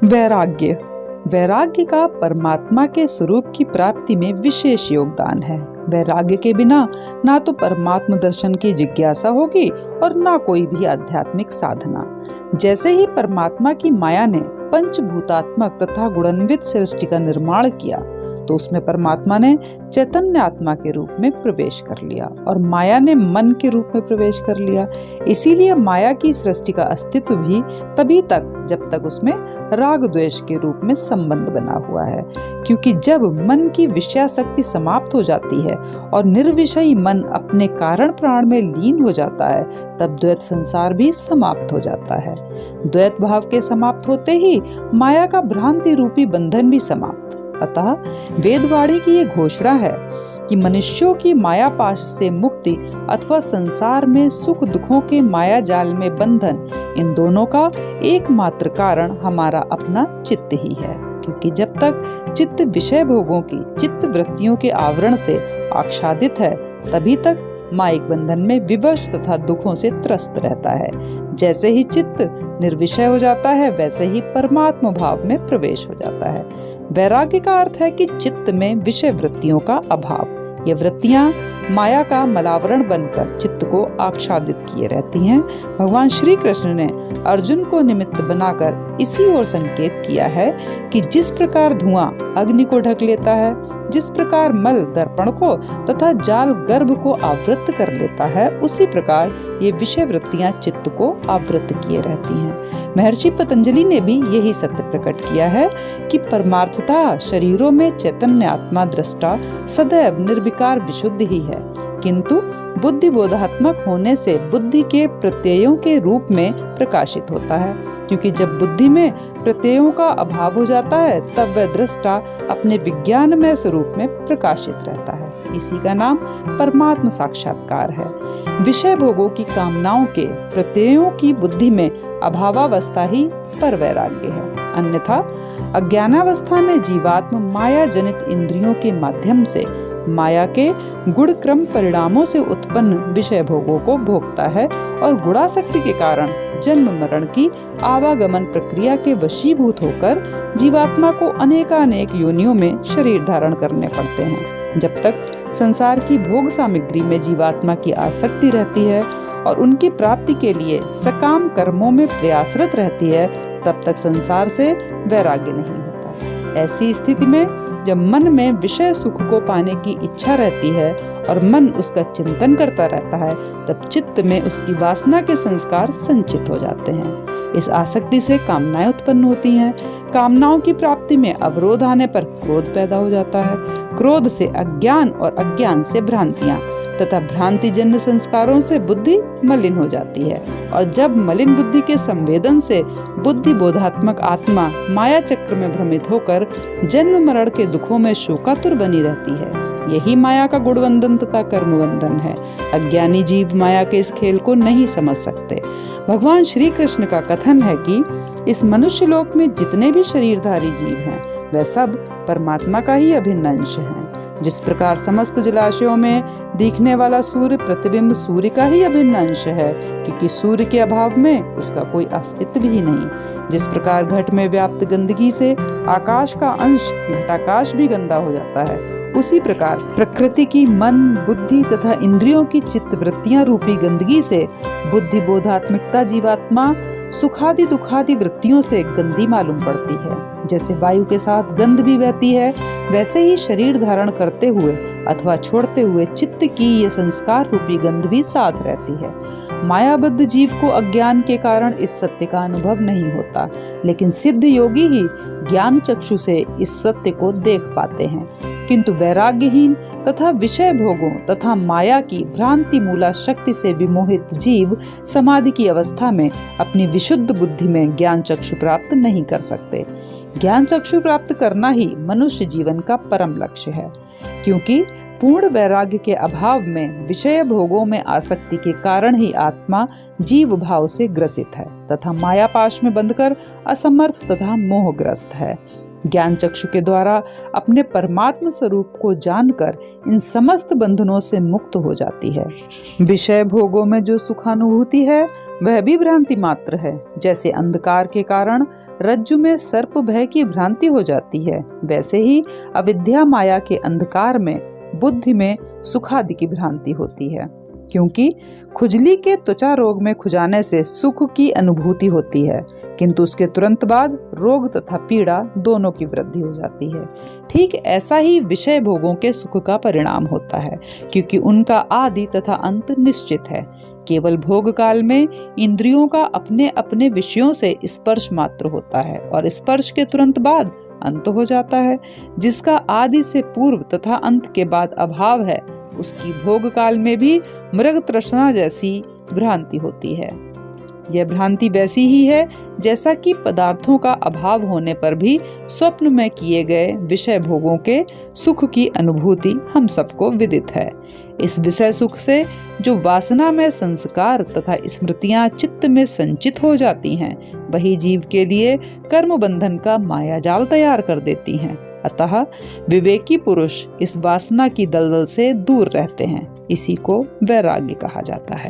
वैराग्य। वैराग्य का परमात्मा के स्वरूप की प्राप्ति में विशेष योगदान है। वैराग्य के बिना ना तो परमात्म दर्शन की जिज्ञासा होगी और ना कोई भी आध्यात्मिक साधना। जैसे ही परमात्मा की माया ने पंचभूतात्मक तथा गुणान्वित सृष्टि का निर्माण किया तो उसमें परमात्मा ने चैतन्य आत्मा के रूप में प्रवेश कर लिया और माया ने मन के रूप में प्रवेश कर लिया। इसीलिए माया की सृष्टि का अस्तित्व भी तभी तक जब तक उसमें राग द्वेष के रूप में संबंध बना हुआ है, क्योंकि जब मन की विषयासक्ति समाप्त हो जाती है और निर्विषयी मन अपने कारण प्राण में लीन हो जाता है तब द्वैत संसार भी समाप्त हो जाता है। द्वैत भाव के समाप्त होते ही माया का भ्रांति रूपी बंधन भी समाप्त। अतः वेदवाणी की ये घोषणा है कि मनुष्यों की माया पाश से मुक्ति अथवा संसार में सुख दुखों के माया जाल में बंधन, इन दोनों का एकमात्र कारण हमारा अपना चित्त ही है। क्योंकि जब तक चित्त विषय भोगों की चित्त वृत्तियों के आवरण से आच्छादित है तभी तक मायिक बंधन में विवश तथा दुखों से त्रस्त रहता है। जैसे ही चित्त निर्विषय हो जाता है वैसे ही परमात्म भाव में प्रवेश हो जाता है। वैराग्य का अर्थ है कि चित्त में विषय वृत्तियों का अभाव। ये वृत्तियां माया का मलावरण बनकर चित्त को आच्छादित किए रहती हैं। भगवान श्री कृष्ण ने अर्जुन को निमित्त बनाकर इसी ओर संकेत किया है कि जिस प्रकार धुआं अग्नि को ढक लेता है, जिस प्रकार मल दर्पण को तथा जाल गर्भ को आवृत कर लेता है, उसी प्रकार ये विषय वृत्तियां चित्त को आवृत किए रहती हैं। महर्षि पतंजलि ने भी यही सत्य प्रकट किया है कि परमार्थतः शरीरों में चैतन्य आत्मा दृष्टा सदैव निर्विकार विशुद्ध ही है, किंतु बुद्धि बोधात्मक होने से बुद्धि के प्रत्ययों के रूप में प्रकाशित होता है। क्योंकि जब बुद्धि में प्रत्ययों का अभाव हो जाता है तब वह दृष्टा अपने विज्ञानमय स्वरूप में प्रकाशित रहता है। इसी का नाम परमात्म साक्षात्कार है। विषय भोगों की कामनाओं के प्रत्ययों की बुद्धि में अभावावस्था ही पर वैराग्य है। अन्यथा अज्ञानावस्था में जीवात्म माया जनित इंद्रियों के माध्यम से माया के गुण क्रम परिणामों से उत्पन्न विषय भोगों को भोगता है और गुणासक्ति के कारण जन्म मरण की आवागमन प्रक्रिया के वशीभूत होकर जीवात्मा को अनेकानेक योनियों में शरीर धारण करने पड़ते हैं। जब तक संसार की भोग सामग्री में जीवात्मा की आसक्ति रहती है और उनकी प्राप्ति के लिए सकाम कर्मों में प्रयासरत रहती है तब तक संसार से वैराग्य नहीं होता। ऐसी स्थिति में जब मन में विषय सुख को पाने की इच्छा रहती है और मन उसका चिंतन करता रहता है तब चित्त में उसकी वासना के संस्कार संचित हो जाते हैं। इस आसक्ति से कामनाएं उत्पन्न होती हैं। कामनाओं की प्राप्ति में अवरोध आने पर क्रोध पैदा हो जाता है। क्रोध से अज्ञान और अज्ञान से भ्रांतियां तथा भ्रांति जन्य संस्कारों से बुद्धि मलिन हो जाती है और जब मलिन बुद्धि के संवेदन से बुद्धि बोधात्मक आत्मा माया चक्र में भ्रमित होकर जन्म मरण के दुखों में शोकातुर बनी रहती है, यही माया का गुणवंदन तथा कर्मबंधन है। अज्ञानी जीव माया के इस खेल को नहीं समझ सकते। भगवान श्री कृष्ण का कथन है कि इस मनुष्य लोक में जितने भी शरीरधारी जीव हैं वह सब परमात्मा का ही अभिन्न अंश हैं। जिस प्रकार समस्त जलाशयों में दिखने वाला सूर्य प्रतिबिंब सूर्य का ही अभिन्न अंश है, क्योंकि सूर्य के अभाव में उसका कोई अस्तित्व ही नहीं। जिस प्रकार घट में व्याप्त गंदगी से आकाश का अंश घटाकाश भी गंदा हो जाता है, उसी प्रकार प्रकृति की मन बुद्धि तथा इंद्रियों की चित्त वृत्तियां रूपी गंदगी से बुद्धि बोधात्मिकता जीवात्मा सुखादि दुखादि वृत्तियों से गंदी मालूम पड़ती है। जैसे वायु के साथ गंध भी बहती है, वैसे ही शरीर धारण करते हुए अथवा छोड़ते हुए चित्त की ये संस्कार रूपी गंध भी साथ रहती है। मायाबद्ध जीव को अज्ञान के कारण इस सत्य का अनुभव नहीं होता, लेकिन सिद्ध योगी ही ज्ञान चक्षु से इस सत्य को देख पाते हैं। किंतु वैराग्यहीन तथा विषय भोगों तथा माया की भ्रांति मूला शक्ति से विमोहित जीव समाधि की अवस्था में अपनी विशुद्ध बुद्धि में ज्ञान चक्षु प्राप्त नहीं कर सकते। ज्ञान चक्षु प्राप्त करना ही मनुष्य जीवन का परम लक्ष्य है, क्योंकि पूर्ण वैराग्य के अभाव में विषय भोगों में आसक्ति के कारण ही आत्मा जीव भाव से ग्रसित है तथा माया पाश में बंधकर असमर्थ तथा मोहग्रस्त है। ज्ञान चक्षु के द्वारा अपने परमात्म स्वरूप को जानकर इन समस्त बंधनों से मुक्त हो जाती है। विषय भोगों में जो सुखानुभूति है वह भी भ्रांति मात्र है। जैसे अंधकार के कारण रज्जु में सर्प भय की भ्रांति हो जाती है, वैसे ही अविद्या माया के अंधकार में बुद्धि में सुखादि की भ्रांति होती है। क्योंकि खुजली के त्वचा रोग में खुजाने से सुख की अनुभूति होती है, किंतु उसके तुरंत बाद रोग तथा पीड़ा दोनों की वृद्धि हो जाती है। ठीक ऐसा ही विषय भोगों के सुख का परिणाम होता है, क्योंकि उनका आदि तथा अंत निश्चित है। केवल भोग काल में इंद्रियों का अपने अपने विषयों से स्पर्श मात्र होता है और स्पर्श के तुरंत बाद अंत हो जाता है। जिसका आदि से पूर्व तथा अंत के बाद अभाव है, उसकी भोग काल में भी मृग तृष्णा जैसी भ्रांति होती है। यह भ्रांति वैसी ही है जैसा कि पदार्थों का अभाव होने पर भी स्वप्न में किए गए विषय भोगों के सुख की अनुभूति हम सबको विदित है। इस विषय सुख से जो वासना में संस्कार तथा स्मृतियां चित्त में संचित हो जाती हैं, वही जीव के लिए कर्म बंधन का मायाजाल तैयार कर देती हैं। अतः विवेकी पुरुष इस वासना की दलदल से दूर रहते हैं। इसी को वैराग्य कहा जाता है।